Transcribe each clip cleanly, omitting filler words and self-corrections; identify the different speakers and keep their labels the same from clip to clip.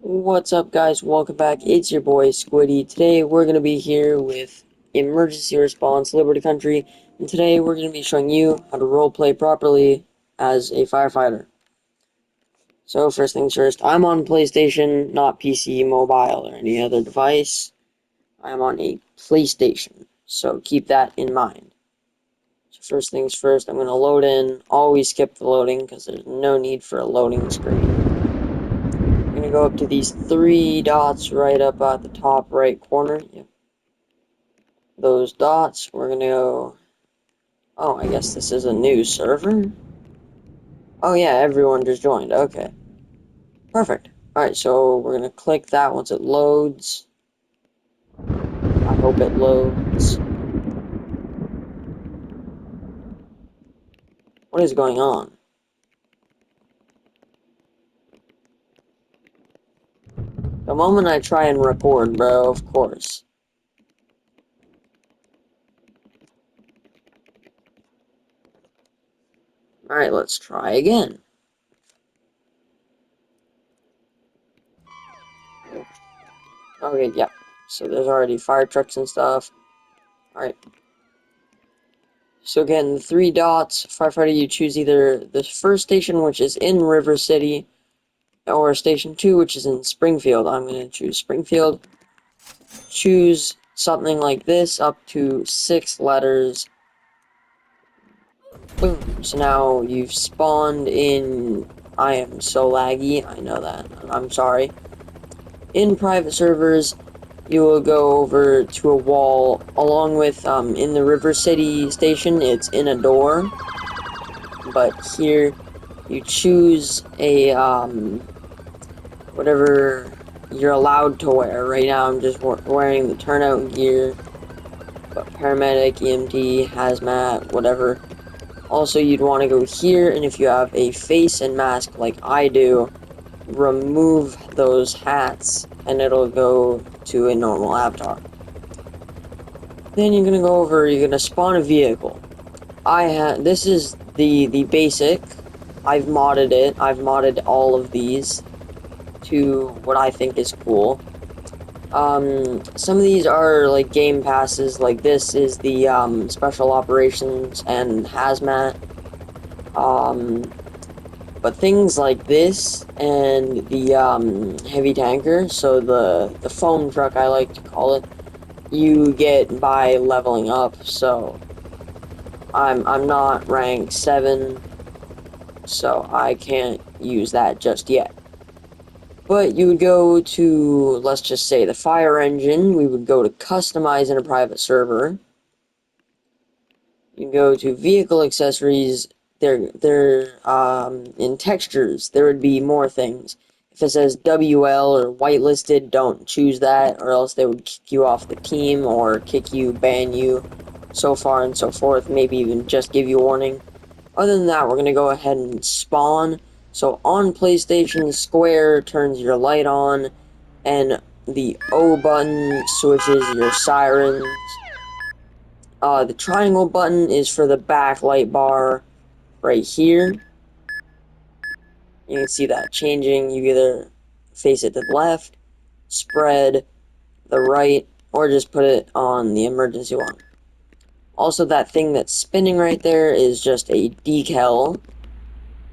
Speaker 1: What's up, guys? Welcome back. It's your boy Squiddy. Today we're going to be here with Emergency Response Liberty Country, and today we're going to be showing you how to roleplay properly as a firefighter. So first things first, I'm on PlayStation, not PC, mobile, or any other device. I'm on a PlayStation, so keep that in mind. So first things first, I'm going to load in. Always skip the loading because there's no need for a loading screen. I'm going to go up to these three dots right up at the top right corner. Yep. Those dots, we're going to go... Oh, I guess this is a new server? Oh yeah, everyone just joined. Okay. Perfect. Alright, so we're going to click that once it loads. I hope it loads. What is going on? The moment I try and record, bro, of course. Alright, let's try again. Okay, yeah. So there's already fire trucks and stuff. Alright. So again, the three dots, firefighter, you choose either the first station, which is in River City, or station 2, which is in Springfield. I'm going to choose Springfield. Choose something like this, up to 6 letters. Boom. So now you've spawned in... I am so laggy, I know that. I'm sorry. In private servers, you will go over to a wall, along with, in the River City station, it's in a door. But here, you choose a, whatever you're allowed to wear. Right now, I'm just wearing the turnout gear, but paramedic, EMT, hazmat, whatever. Also, you'd want to go here, and if you have a face and mask like I do, remove those hats, and it'll go to a normal avatar. Then you're gonna go over, you're gonna spawn a vehicle. This is the basic. I've modded it. I've modded all of these to what I think is cool. Some of these are like game passes, like this is the special operations and hazmat. But things like this and the heavy tanker, so the foam truck I like to call it, you get by leveling up. So I'm not rank 7, so I can't use that just yet. But you would go to, let's just say, the fire engine. We would go to customize in a private server. You go to vehicle accessories. They're in textures. There would be more things. If it says WL or whitelisted, don't choose that, or else they would kick you off the team, or kick you, ban you, so far and so forth. Maybe even just give you a warning. Other than that, we're going to go ahead and spawn. So on PlayStation, square turns your light on, and the O button switches your sirens. The triangle button is for the backlight bar right here. You can see that changing. You either face it to the left, spread, the right, or just put it on the emergency one. Also, that thing that's spinning right there is just a decal.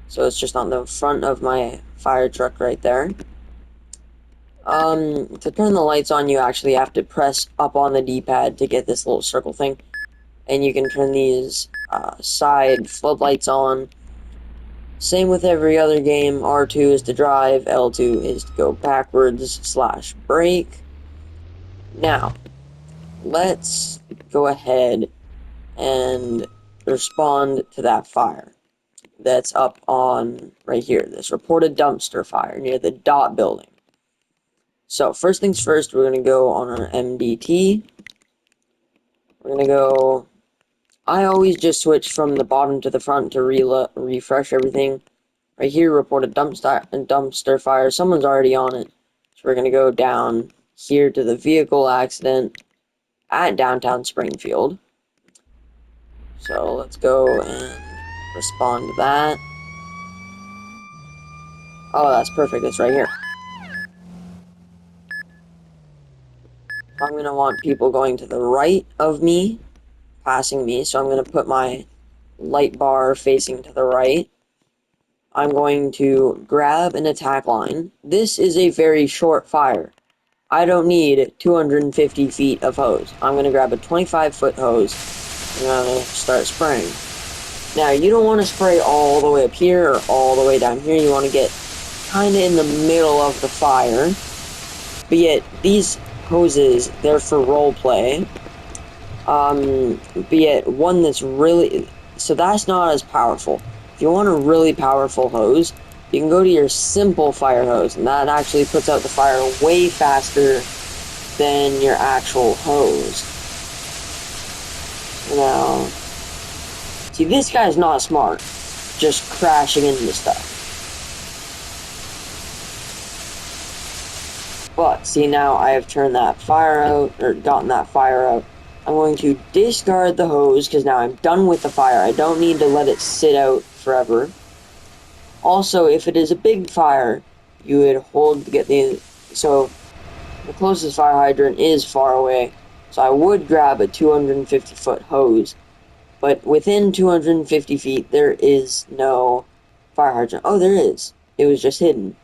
Speaker 1: So it's just on the front of my fire truck right there. To turn the lights on, you actually have to press up on the D-pad to get this little circle thing. And you can turn these side floodlights on. Same with every other game. R2 is to drive, L2 is to go backwards / brake. Now, let's go ahead and respond to that fire that's up on right here, this reported dumpster fire near the dot building. So first things first, we're going to go on our MDT. We're going to go... I always just switch from the bottom to the front to refresh everything. Right here, reported dumpster fire. Someone's already on it. So we're going to go down here to the vehicle accident at downtown Springfield. So let's go and respond to that. Oh, that's perfect. It's right here. I'm going to want people going to the right of me, passing me. So I'm going to put my light bar facing to the right. I'm going to grab an attack line. This is a very short fire. I don't need 250 feet of hose. I'm going to grab a 25-foot hose. I'm going to start spraying. Now, you don't want to spray all the way up here or all the way down here. You want to get kind of in the middle of the fire. But yet, these hoses, they're for role play. But yet, one that's really... So that's not as powerful. If you want a really powerful hose, you can go to your simple fire hose, and that actually puts out the fire way faster than your actual hose. Now, see, this guy's not smart, just crashing into stuff. But, see, now I have turned that fire out, or gotten that fire out. I'm going to discard the hose, because now I'm done with the fire. I don't need to let it sit out forever. Also, if it is a big fire, you would hold to get the... So, the closest fire hydrant is far away. So I would grab a 250-foot hose. But within 250 feet, there is no fire hydrant. Oh, there is. It was just hidden.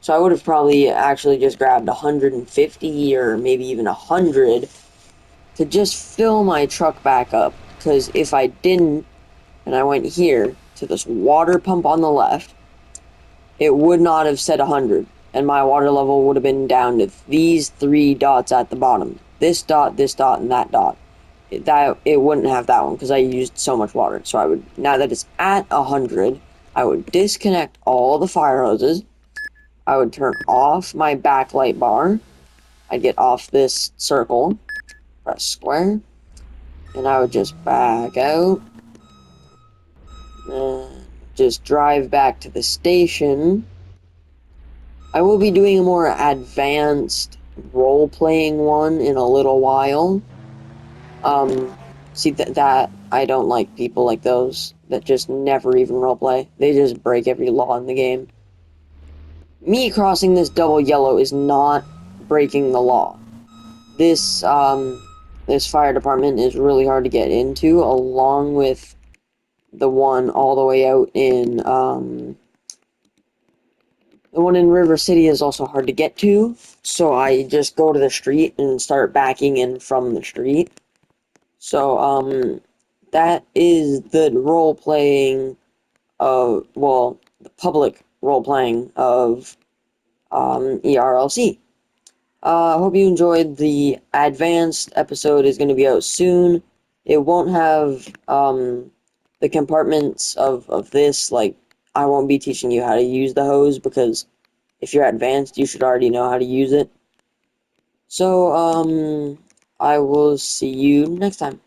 Speaker 1: So I would have probably actually just grabbed 150 or maybe even 100 to just fill my truck back up. Because if I didn't, and I went here to this water pump on the left, it would not have said 100. And my water level would have been down to these 3 dots at the bottom. This dot, and that dot. It wouldn't have that one because I used so much water. So I would, now that it's at 100, I would disconnect all the fire hoses. I would turn off my backlight bar. I'd get off this circle, press square, and I would just back out. And just drive back to the station. I will be doing a more advanced role-playing one in a little while. See, that I don't like people like those that just never even roleplay. They just break every law in the game. Me crossing this double yellow is not breaking the law. This fire department is really hard to get into, along with the one all the way out in, the one in River City is also hard to get to, so I just go to the street and start backing in from the street. So, that is the role-playing of, well, the public role-playing of, ERLC. I hope you enjoyed. The advanced episode is going to be out soon. It won't have, the compartments of this, like, I won't be teaching you how to use the hose, because if you're advanced, you should already know how to use it. So, I will see you next time.